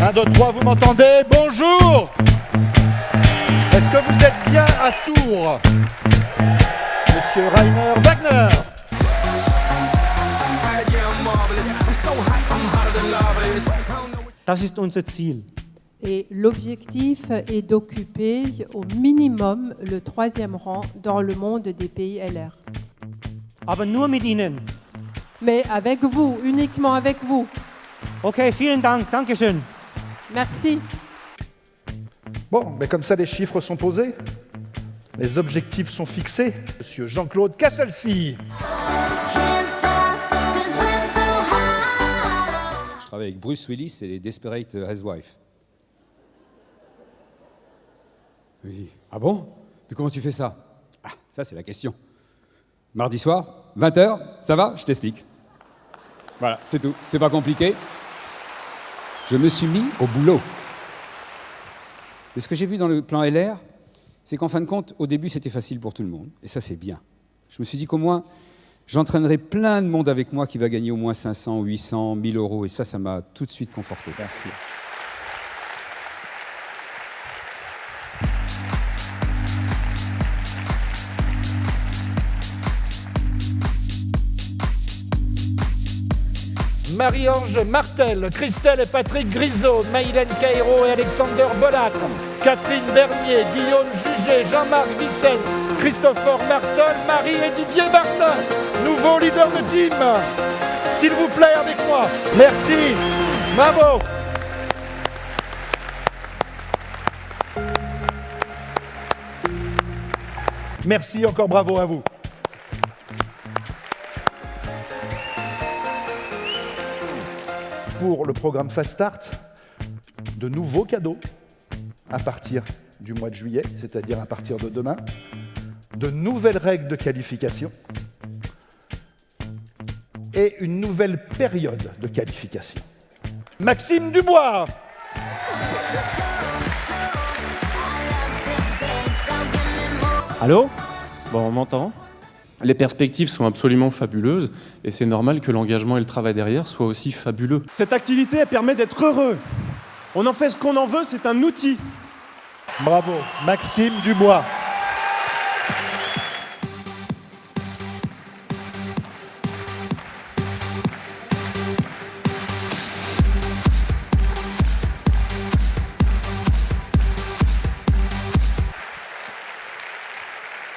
Un, deux, trois, vous m'entendez? Bonjour! Est-ce que vous êtes bien à Tours? Monsieur Rainer Wagner. Das ist unser Ziel. Et l'objectif est d'occuper au minimum le 3e rang dans le monde des pays LR. Aber nur mit Ihnen. Mais avec vous, uniquement avec vous. Okay, vielen Dank. Dankeschön. Merci. Bon, mais comme ça, les chiffres sont posés. Les objectifs sont fixés. Monsieur Jean-Claude Cassalcy. Je travaille avec Bruce Willis et les Desperate Housewives. Oui. Ah bon? Puis comment tu fais ça? Ah, ça c'est la question. Mardi soir, 20h, ça va? Je t'explique. Voilà, c'est tout. C'est pas compliqué. Je me suis mis au boulot. Mais ce que j'ai vu dans le plan LR, c'est qu'en fin de compte, au début, c'était facile pour tout le monde. Et ça, c'est bien. Je me suis dit qu'au moins, j'entraînerai plein de monde avec moi qui va gagner au moins 500, 800, 1000 euros. Et ça m'a tout de suite conforté. Merci. Marie-Ange Martel, Christelle et Patrick Grisot, Maïlène Caïro et Alexander Bollac, Catherine Bernier, Guillaume Juget, Jean-Marc Vicenne, Christopher Marsol, Marie et Didier Martin, nouveaux leaders de team. S'il vous plaît, avec moi. Merci. Bravo. Merci, encore bravo à vous. Pour le programme Fast Start, de nouveaux cadeaux à partir du mois de juillet, c'est-à-dire à partir de demain, de nouvelles règles de qualification et une nouvelle période de qualification. Maxime Dubois. Allô? Bon, on m'entend? Les perspectives sont absolument fabuleuses et c'est normal que l'engagement et le travail derrière soient aussi fabuleux. Cette activité, elle permet d'être heureux. On en fait ce qu'on en veut, c'est un outil. Bravo, Maxime Dubois.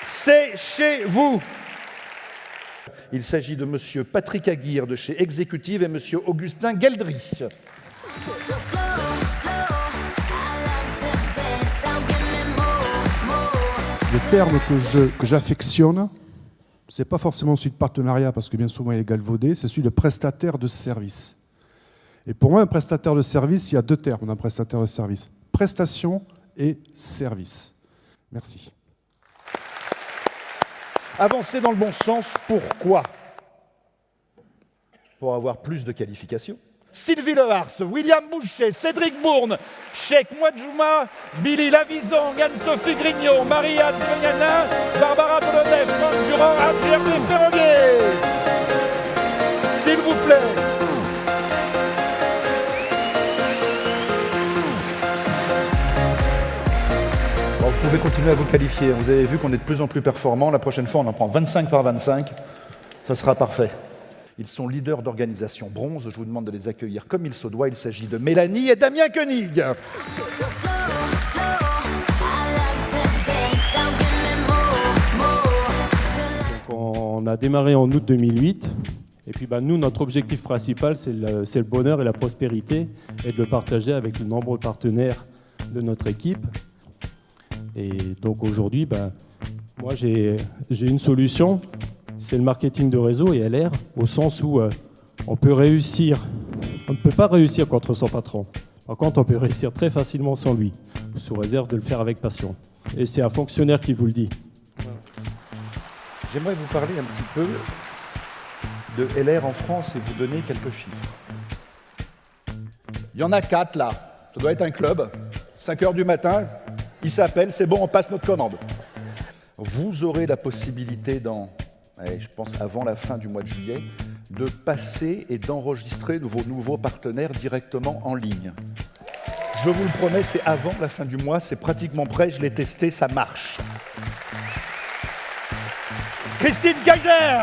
C'est chez vous. Il s'agit de monsieur Patrick Aguirre de chez Exécutive et monsieur Augustin Geldry. Le terme que j'affectionne, c'est pas forcément celui de partenariat, parce que bien souvent il est galvaudé, c'est celui de prestataire de service. Et pour moi, un prestataire de service, il y a deux termes d'un prestataire de service. Prestation et service. Merci. Avancer dans le bon sens, pourquoi? Pour avoir plus de qualifications. Sylvie Lehars, William Boucher, Cédric Bourne, Cheikh Mouadjouma, Billy Lavison, Anne-Sophie Grignot, Marie-Anne Fegnana, Barbara Dolonev, Franck Durand, Anne-Pierre Perronnier. S'il vous plaît. Bon, vous pouvez continuer à vous qualifier. Vous avez vu qu'on est de plus en plus performants. La prochaine fois, on en prend 25 par 25. Ça sera parfait. Ils sont leaders d'organisation bronze. Je vous demande de les accueillir comme il se doit. Il s'agit de Mélanie et Damien Koenig. Donc On a démarré en août 2008. Et puis nous, notre objectif principal, c'est le bonheur et la prospérité et de le partager avec de nombreux partenaires de notre équipe. Et donc aujourd'hui, moi j'ai une solution, c'est le marketing de réseau et LR, au sens où on peut réussir, on ne peut pas réussir contre son patron. Par contre, on peut réussir très facilement sans lui, sous réserve de le faire avec passion. Et c'est un fonctionnaire qui vous le dit. J'aimerais vous parler un petit peu de LR en France et vous donner quelques chiffres. Il y en a 4 là, ça doit être un club, 5h du matin, il s'appelle, c'est bon, on passe notre commande. Vous aurez la possibilité je pense avant la fin du mois de juillet, de passer et d'enregistrer vos nouveaux partenaires directement en ligne. Je vous le promets, c'est avant la fin du mois, c'est pratiquement prêt, je l'ai testé, ça marche. Christine Kaiser!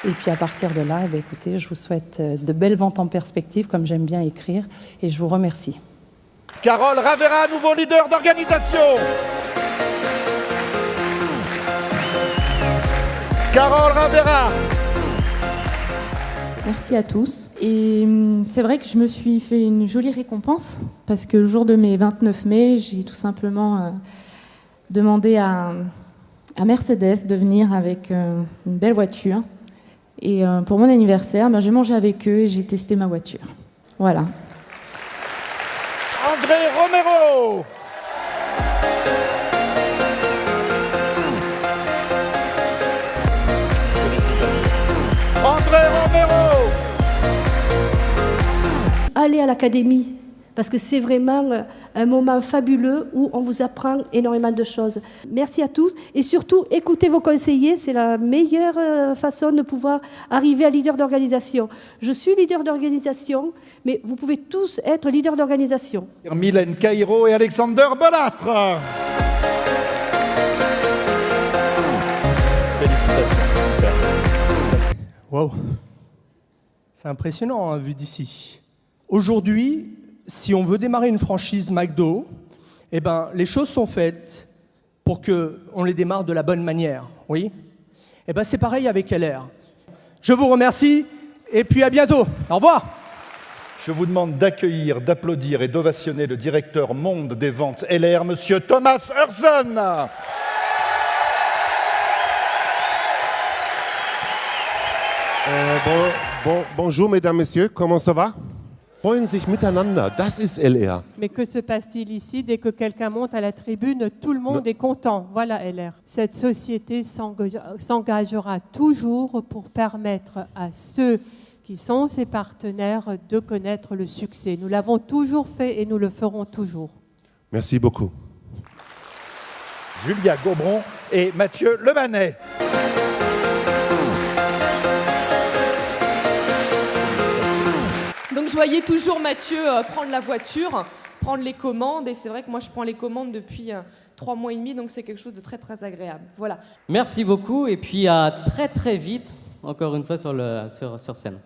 Et puis à partir de là, écoutez, je vous souhaite de belles ventes en perspective, comme j'aime bien écrire, et je vous remercie. Carole Ravera, nouveau leader d'organisation. Carole Ravera. Merci à tous. Et c'est vrai que je me suis fait une jolie récompense, parce que le jour de mes 29 mai, j'ai tout simplement demandé à Mercedes de venir avec une belle voiture. Et pour mon anniversaire, j'ai mangé avec eux et j'ai testé ma voiture. Voilà. André Romero. André Romero. Allez à l'académie, parce que c'est vraiment un moment fabuleux où on vous apprend énormément de choses. Merci à tous et surtout écoutez vos conseillers, c'est la meilleure façon de pouvoir arriver à leader d'organisation. Je suis leader d'organisation, mais vous pouvez tous être leader d'organisation. Mylène Caïro et Alexander Bolâtre. Félicitations. Wow, c'est impressionnant hein, vu d'ici. Aujourd'hui, si on veut démarrer une franchise McDo, eh ben, les choses sont faites pour qu'on les démarre de la bonne manière. Oui. Eh ben, c'est pareil avec LR. Je vous remercie et puis à bientôt. Au revoir. Je vous demande d'accueillir, d'applaudir et d'ovationner le directeur monde des ventes LR, Monsieur Thomas Hurson. Bonjour mesdames, messieurs, comment ça va? Freuen sich miteinander, das ist LR. Mais que se passe-t-il ici? Dès que quelqu'un monte à la tribune, tout le monde est content. Voilà LR. Cette société s'engagera toujours pour permettre à ceux qui sont ses partenaires de connaître le succès. Nous l'avons toujours fait et nous le ferons toujours. Merci beaucoup. Julia Gaubron et Mathieu Lebanais. Donc je voyais toujours Mathieu prendre la voiture, prendre les commandes, et c'est vrai que moi je prends les commandes depuis 3 mois et demi, donc c'est quelque chose de très très agréable. Voilà. Merci beaucoup et puis à très très vite, encore une fois sur scène.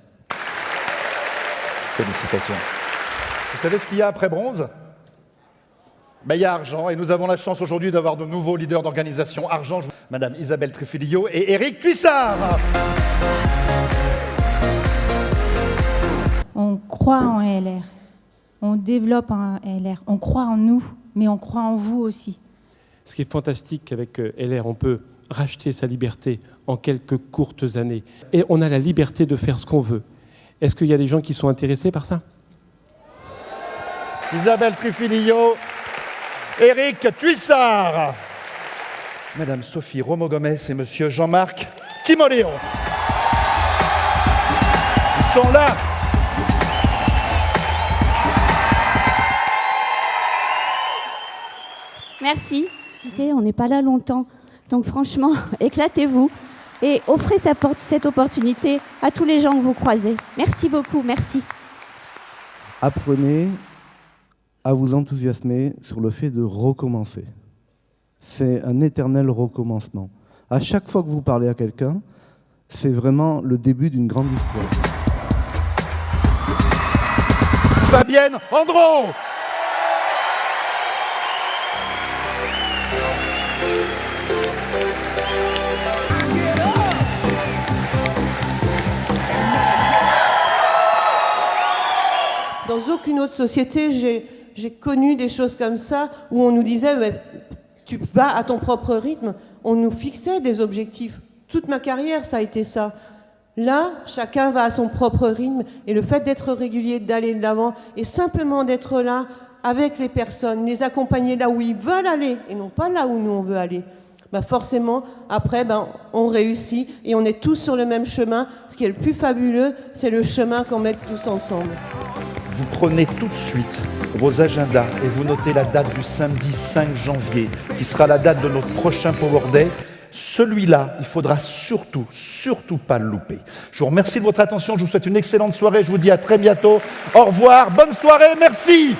Félicitations. Vous savez ce qu'il y a après bronze? Il y a argent, et nous avons la chance aujourd'hui d'avoir de nouveaux leaders d'organisation. Argent, Madame Isabelle Trifilio et Éric Tuissard. On croit en LR, on développe un LR, on croit en nous, mais on croit en vous aussi. Ce qui est fantastique avec LR, on peut racheter sa liberté en quelques courtes années. Et on a la liberté de faire ce qu'on veut. Est-ce qu'il y a des gens qui sont intéressés par ça? Isabelle Trifilio, Éric Tuissard. Madame Sophie Romo-Gomez et Monsieur Jean-Marc Timoléon. Ils sont là. Merci. On n'est pas là longtemps. Donc franchement, éclatez-vous et offrez cette opportunité à tous les gens que vous croisez. Merci beaucoup, merci. Apprenez à vous enthousiasmer sur le fait de recommencer. C'est un éternel recommencement. À chaque fois que vous parlez à quelqu'un, c'est vraiment le début d'une grande histoire. Fabienne Andro. Dans aucune autre société, j'ai connu des choses comme ça, où on nous disait tu vas à ton propre rythme. On nous fixait des objectifs. Toute ma carrière, ça a été ça. Là, chacun va à son propre rythme, et le fait d'être régulier, d'aller de l'avant, et simplement d'être là avec les personnes, les accompagner là où ils veulent aller, et non pas là où nous on veut aller. Forcément, après, on réussit, et on est tous sur le même chemin. Ce qui est le plus fabuleux, c'est le chemin qu'on met tous ensemble. vous prenez tout de suite vos agendas et vous notez la date du samedi 5 janvier, qui sera la date de notre prochain Power Day. Celui-là, il faudra surtout pas le louper. Je vous remercie de votre attention, je vous souhaite une excellente soirée, je vous dis à très bientôt. Au revoir, bonne soirée, merci.